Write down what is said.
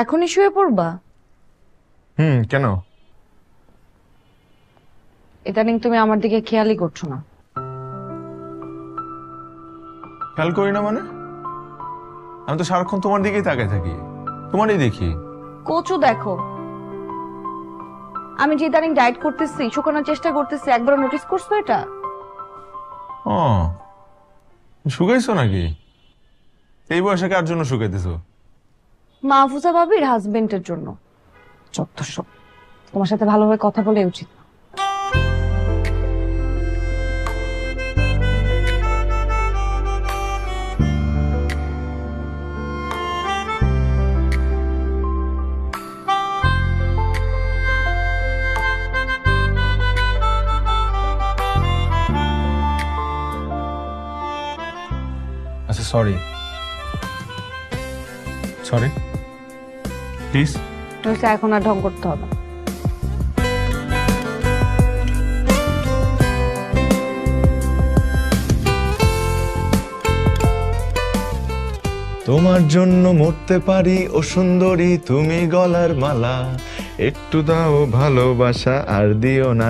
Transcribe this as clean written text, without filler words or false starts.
এখনই শুয়ে পড়বা? কেন? ইদানিং তুমি আমার দিকে খেয়ালই করছো না। খেয়াল করি না মানে? আমি তো সারাক্ষণ তোমার দিকেই তাকায় থাকি, তোমারই দেখি। কোচও দেখো, আমি যে ইদানিং ডায়েট করতেছি, শুকানোর চেষ্টা করতেছি, একবারও নোটিস করছো এটা? ও, শুকাইছো নাকি? এই বয়সে কার জন্য শুকাইতেছো? মাহফুজা ভাবির হাজবেন্ডের জন্য। যত সব, তোমার সাথে ভালোভাবে কথা বলে উচিত না। আচ্ছা, সরি সরি, প্লিজ। এখন আর ঢং করতে হবে না। তোমার জন্য মরতে পারি ও সুন্দরী তুমি গলার মালা, একটু দাও ভালোবাসা আর দিও না